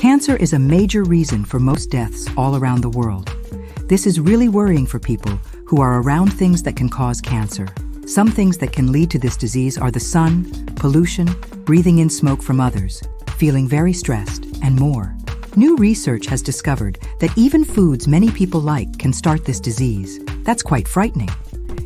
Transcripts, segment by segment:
Cancer is a major reason for most deaths all around the world. This is really worrying for people who are around things that can cause cancer. Some things that can lead to this disease are the sun, pollution, breathing in smoke from others, feeling very stressed, and more. New research has discovered that even foods many people like can start this disease. That's quite frightening.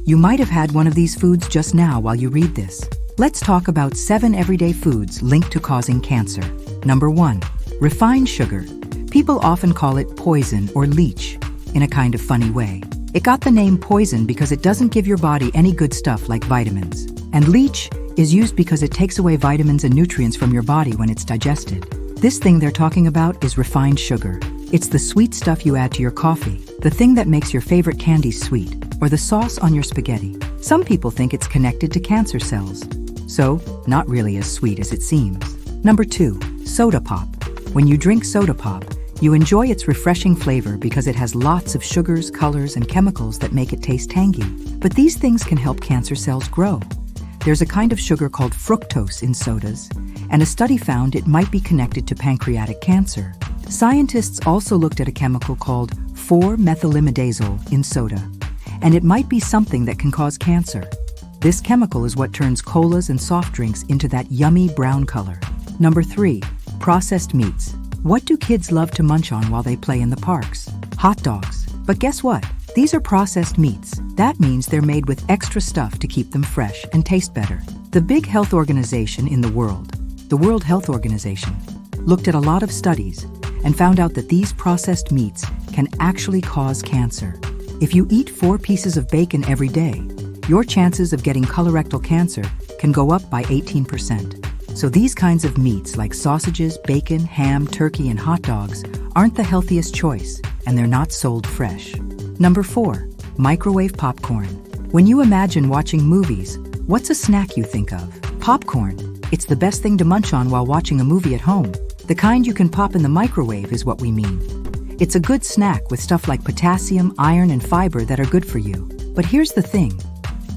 You might have had one of these foods just now while you read this. Let's talk about 7 everyday foods linked to causing cancer. Number 1. Refined sugar. People often call it poison or leech, in a kind of funny way. It got the name poison because it doesn't give your body any good stuff like vitamins. And leech is used because it takes away vitamins and nutrients from your body when it's digested. This thing they're talking about is refined sugar. It's the sweet stuff you add to your coffee, the thing that makes your favorite candies sweet, or the sauce on your spaghetti. Some people think it's connected to cancer cells. So, not really as sweet as it seems. Number 2. Soda pop. When you drink soda pop, you enjoy its refreshing flavor because it has lots of sugars, colors, and chemicals that make it taste tangy. But these things can help cancer cells grow. There's a kind of sugar called fructose in sodas, and a study found it might be connected to pancreatic cancer. Scientists also looked at a chemical called 4-methylimidazole in soda, and it might be something that can cause cancer. This chemical is what turns colas and soft drinks into that yummy brown color. Number 3. Processed meats. What do kids love to munch on while they play in the parks? Hot dogs. But guess what? These are processed meats. That means they're made with extra stuff to keep them fresh and taste better. The big health organization in the world, the World Health Organization, looked at a lot of studies and found out that these processed meats can actually cause cancer. If you eat 4 pieces of bacon every day, your chances of getting colorectal cancer can go up by 18%. So these kinds of meats like sausages, bacon, ham, turkey, and hot dogs aren't the healthiest choice, and they're not sold fresh. Number 4. Microwave popcorn. When you imagine watching movies, what's a snack you think of? Popcorn. It's the best thing to munch on while watching a movie at home. The kind you can pop in the microwave is what we mean. It's a good snack with stuff like potassium, iron, and fiber that are good for you. But here's the thing.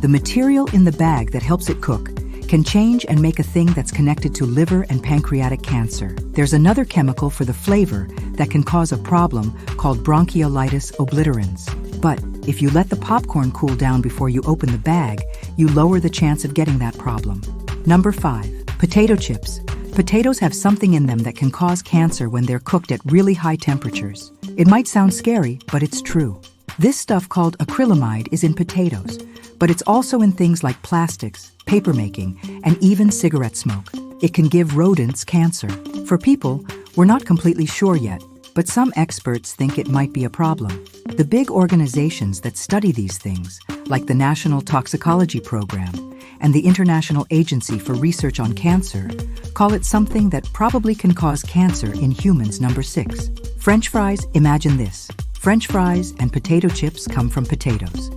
The material in the bag that helps it cook can change and make a thing that's connected to liver and pancreatic cancer. There's another chemical for the flavor that can cause a problem called bronchiolitis obliterans. But if you let the popcorn cool down before you open the bag, you lower the chance of getting that problem. Number 5. Potato chips. Potatoes have something in them that can cause cancer when they're cooked at really high temperatures. It might sound scary, but it's true. This stuff called acrylamide is in potatoes, but it's also in things like plastics, paper making, and even cigarette smoke. It can give rodents cancer. For people, we're not completely sure yet, but some experts think it might be a problem. The big organizations that study these things, like the National Toxicology Program and the International Agency for Research on Cancer, call it something that probably can cause cancer in humans. Number 6. French fries. Imagine this. French fries and potato chips come from potatoes.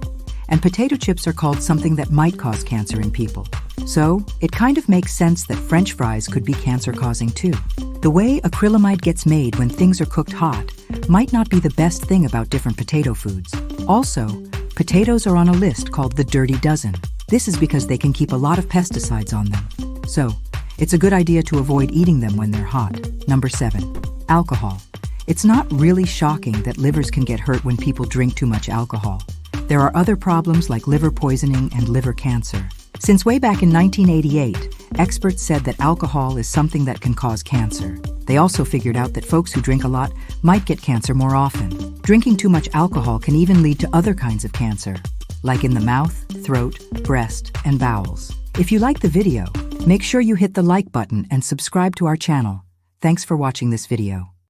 And potato chips are called something that might cause cancer in people. So, it kind of makes sense that French fries could be cancer-causing too. The way acrylamide gets made when things are cooked hot might not be the best thing about different potato foods. Also, potatoes are on a list called the Dirty Dozen. This is because they can keep a lot of pesticides on them. So, it's a good idea to avoid eating them when they're hot. Number 7. Alcohol. It's not really shocking that livers can get hurt when people drink too much alcohol. There are other problems like liver poisoning and liver cancer. Since way back in 1988, experts said that alcohol is something that can cause cancer. They also figured out that folks who drink a lot might get cancer more often. Drinking too much alcohol can even lead to other kinds of cancer, like in the mouth, throat, breast, and bowels. If you like the video, make sure you hit the like button and subscribe to our channel. Thanks for watching this video.